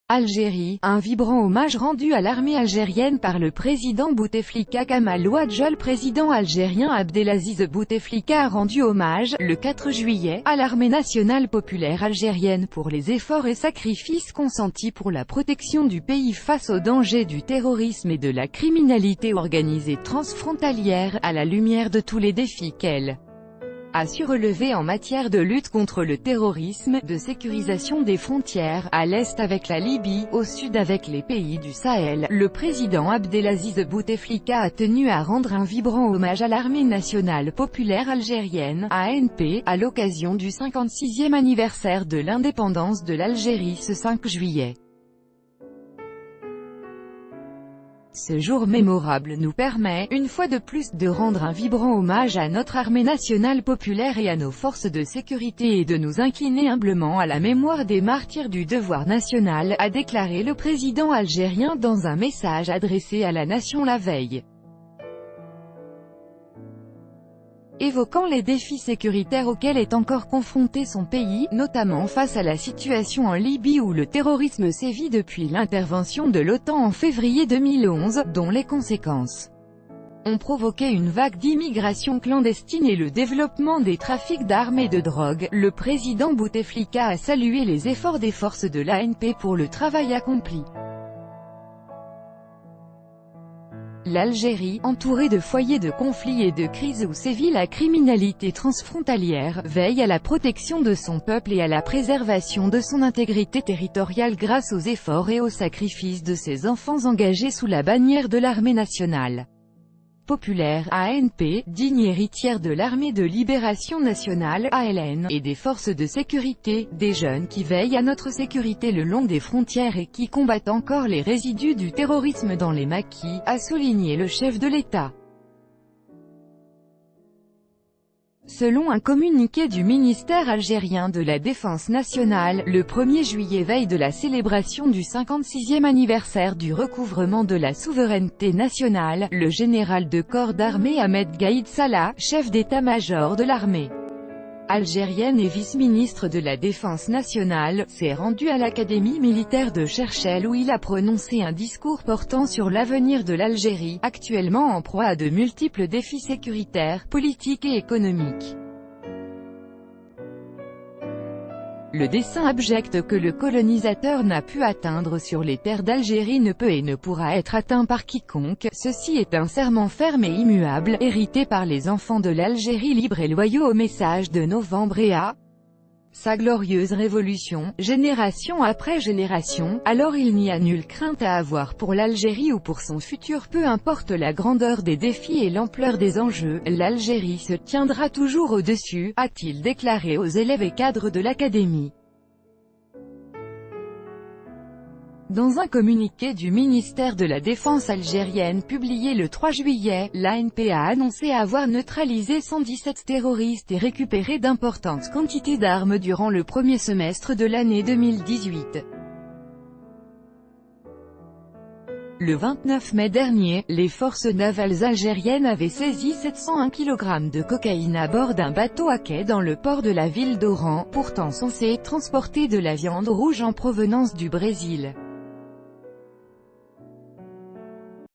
Algérie, un vibrant hommage rendu à l'armée algérienne par le président Bouteflika Kamal Ouadja. Le président algérien Abdelaziz Bouteflika a rendu hommage, le 4 juillet, à l'armée nationale populaire algérienne pour les efforts et sacrifices consentis pour la protection du pays face aux dangers du terrorisme et de la criminalité organisée transfrontalière, à la lumière de tous les défis qu'elle a su relever en matière de lutte contre le terrorisme, de sécurisation des frontières, à l'est avec la Libye, au sud avec les pays du Sahel. Le président Abdelaziz Bouteflika a tenu à rendre un vibrant hommage à l'armée nationale populaire algérienne, ANP, à l'occasion du 56e anniversaire de l'indépendance de l'Algérie ce 5 juillet. Ce jour mémorable nous permet, une fois de plus, de rendre un vibrant hommage à notre armée nationale populaire et à nos forces de sécurité et de nous incliner humblement à la mémoire des martyrs du devoir national, a déclaré le président algérien dans un message adressé à la nation la veille. Évoquant les défis sécuritaires auxquels est encore confronté son pays, notamment face à la situation en Libye où le terrorisme sévit depuis l'intervention de l'OTAN en février 2011, dont les conséquences ont provoqué une vague d'immigration clandestine et le développement des trafics d'armes et de drogue, le président Bouteflika a salué les efforts des forces de l'ANP pour le travail accompli. L'Algérie, entourée de foyers de conflits et de crises où sévit la criminalité transfrontalière, veille à la protection de son peuple et à la préservation de son intégrité territoriale grâce aux efforts et aux sacrifices de ses enfants engagés sous la bannière de l'armée nationale populaire, ANP, digne héritière de l'armée de libération nationale, ALN, et des forces de sécurité, des jeunes qui veillent à notre sécurité le long des frontières et qui combattent encore les résidus du terrorisme dans les maquis, a souligné le chef de l'État. Selon un communiqué du ministère algérien de la Défense nationale, le 1er juillet veille de la célébration du 56e anniversaire du recouvrement de la souveraineté nationale, le général de corps d'armée Ahmed Gaïd Salah, chef d'état-major de l'armée algérienne et vice-ministre de la Défense nationale, s'est rendu à l'académie militaire de Cherchell où il a prononcé un discours portant sur l'avenir de l'Algérie, actuellement en proie à de multiples défis sécuritaires, politiques et économiques. Le dessein abject que le colonisateur n'a pu atteindre sur les terres d'Algérie ne peut et ne pourra être atteint par quiconque. Ceci est un serment ferme et immuable, hérité par les enfants de l'Algérie libre et loyaux au message de novembre et à sa glorieuse révolution, génération après génération. Alors il n'y a nulle crainte à avoir pour l'Algérie ou pour son futur, peu importe la grandeur des défis et l'ampleur des enjeux, l'Algérie se tiendra toujours au-dessus, a-t-il déclaré aux élèves et cadres de l'académie. Dans un communiqué du ministère de la Défense algérienne publié le 3 juillet, l'ANP a annoncé avoir neutralisé 117 terroristes et récupéré d'importantes quantités d'armes durant le premier semestre de l'année 2018. Le 29 mai dernier, les forces navales algériennes avaient saisi 701 kg de cocaïne à bord d'un bateau à quai dans le port de la ville d'Oran, pourtant censé transporter de la viande rouge en provenance du Brésil.